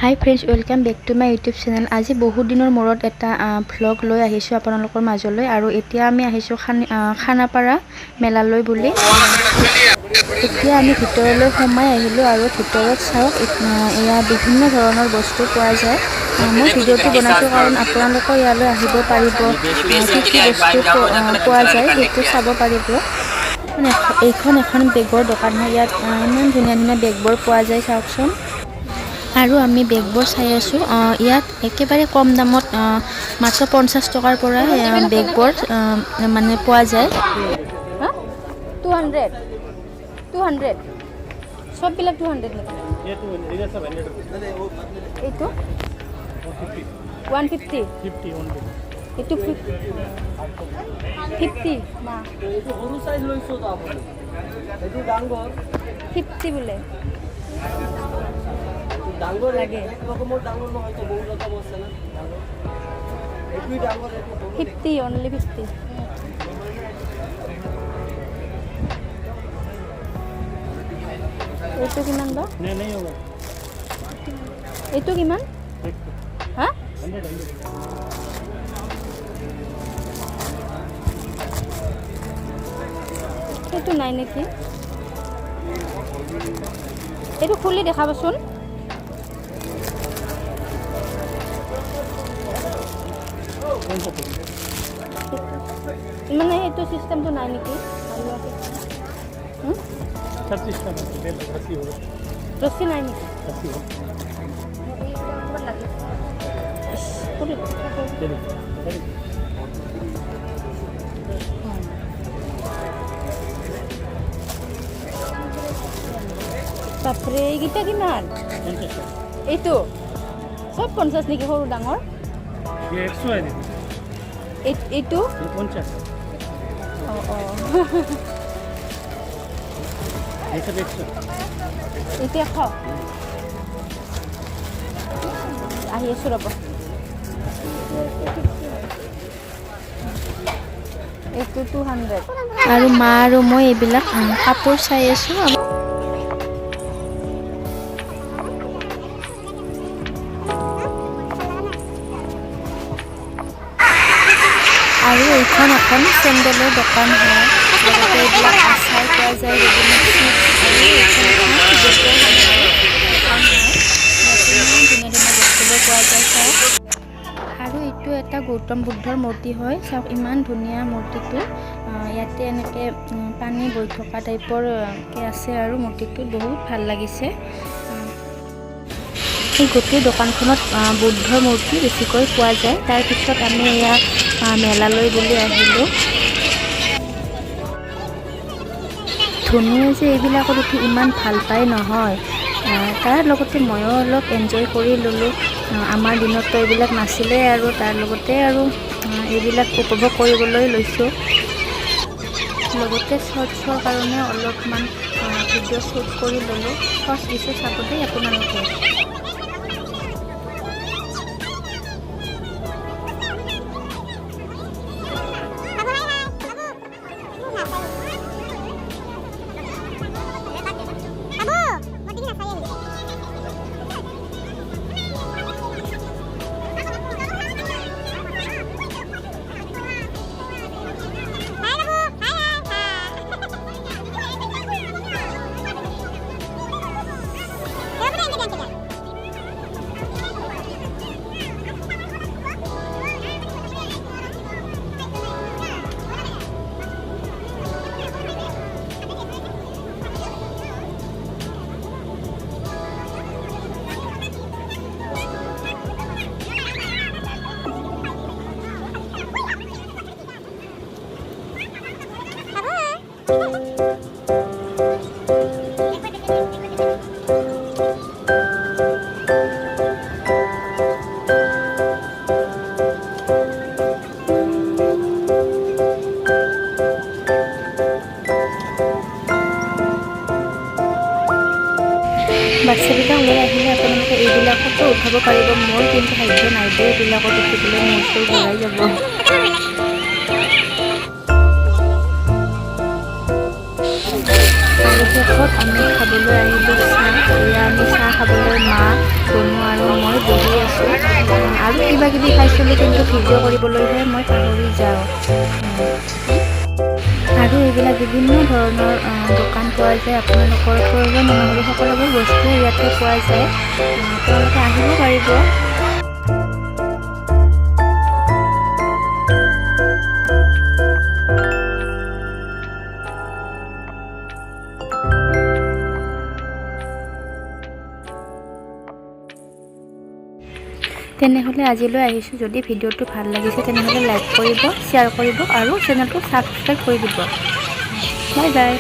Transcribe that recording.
High friends, welcome back to my YouTube channel. আজি বহুত দিনৰ মূৰত এটা ভ্লগ লৈ আহিছোঁ আপোনালোকৰ মাজলৈ। আৰু এতিয়া আমি আহিছোঁ খানাপাৰা মেলালৈ বুলি। এতিয়া আমি ভিতৰলৈ সোমাই আহিলোঁ আৰু ভিতৰত চাওক, এয়া বিভিন্ন ধৰণৰ বস্তু পোৱা যায়। মই ভিডিঅ'টো বনাইছোঁ কাৰণ আপোনালোকৰ ইয়ালৈ আহিব পাৰিব, কি কি বস্তু পোৱা যায় সেইটো চাব পাৰিব। এইখন এখন বেগৰ দোকান হয়। ইয়াত ইমান ধুনীয়া ধুনীয়া বেগবোৰ পোৱা যায় চাওকচোন। আৰু আমি বেগবোৰ চাই আছোঁ। ইয়াত একেবাৰে কম দামত মাত্ৰ 50 টকাৰ পৰা বেগবোৰ মানে পোৱা যায়। 200 সববিলাক 200 নেকি? এইটো 150, এইটো 50 মা, এইটো সৰু সাইজ লৈছো তো আপুনি, এইটো ডাঙৰ 50 বোলে ডাঙৰ লাগে। রকমের ডাঙর নহয় তো বহু রকম আছে না ডাঙর, এইটো ডাঙর 50 only 50। এইটো কিমান বা? নাই হ'ব। এইটো কিমান? হা 100। এইটো নাই নেকি? এইটো খুলি দেখাবচোন। মানে এইটো সিস্টেমটো নাই নেকি? ৰছী নাই নেকি? বাপৰে, এইকেইটা কিমান? এইটো চব 50 নেকি? সৰু ডাঙৰ এইটো 50। এতিয়া খাওঁ, আহি আছোঁ ৰ'ব। এইটো 200। আৰু মা আৰু মই এইবিলাক কাপোৰ চাই আছোঁ। আৰু এইখন এখন চেণ্ডেলৰ দোকান হয়। লগতে এইবিলাক আচাৰ পোৱা যায়, ৰেডিমেড চিপছ, বস্তুবোৰ পোৱা যায় চাওক। আৰু এইটো এটা গৌতম বুদ্ধৰ মূৰ্তি হয় চাওক, ইমান ধুনীয়া মূৰ্তিটো। ইয়াতে এনেকৈ পানী বৈ থকা টাইপৰ আছে আৰু মূৰ্তিটো বহুত ভাল লাগিছে। এই গোটেই দোকানখনত বুদ্ধৰ মূৰ্তি বেছিকৈ পোৱা যায়। তাৰপিছত আমি এয়া মেলালৈ বুলি আহিলোঁ। ধনুৱে যে এইবিলাকত উঠি ইমান ভাল পায় নহয়, তাৰ লগতে ময়ো অলপ এনজয় কৰি ল'লোঁ। আমাৰ দিনততো এইবিলাক নাছিলেই আৰু তাৰ লগতে আৰু এইবিলাক উপভোগ কৰিবলৈ লৈছোঁ। লগতে শ্বৰ্টছৰ কাৰণে অলপমান ভিডিঅ' শ্বুট কৰি ল'লোঁ। ফাৰ্ষ্ট দিছোঁ চাব দেই আপোনালোকে। বাচ্চাবিলাক লৈ আহিলে আপোনালোকে এইবিলাকতো উঠাব পাৰিব। মোৰ কিন্তু সাধ্য নাই দেই, এইবিলাকত উঠিবলৈ মোৰ চুৰ ঘূৰাই যাব। আৰু শেষত আমি খাবলৈ আহিলোঁ চাহ। এয়া আমি চাহ খাবলৈ মা, ধনু আৰু আৰু কিবা কিবি খাইছিলোঁ, কিন্তু ভিডিঅ' কৰিবলৈহে মই পাহৰি যাওঁ। আৰু এইবিলাক বিভিন্ন ধৰণৰ দোকান পোৱা যায়। আপোনালোকৰ প্ৰয়োজন অনুসৰি সকলোবোৰ বস্তুৱে ইয়াতে পোৱা যায়। আপোনালোকে আহিব পাৰিব। তেনেহ'লে আজিলৈ আহিছোঁ। যদি ভিডিঅ'টো ভাল লাগিছে তেনেহ'লে লাইক কৰিব, শ্বেয়াৰ কৰিব আৰু চেনেলটো ছাবস্ক্ৰাইব কৰি দিব। Bye bye.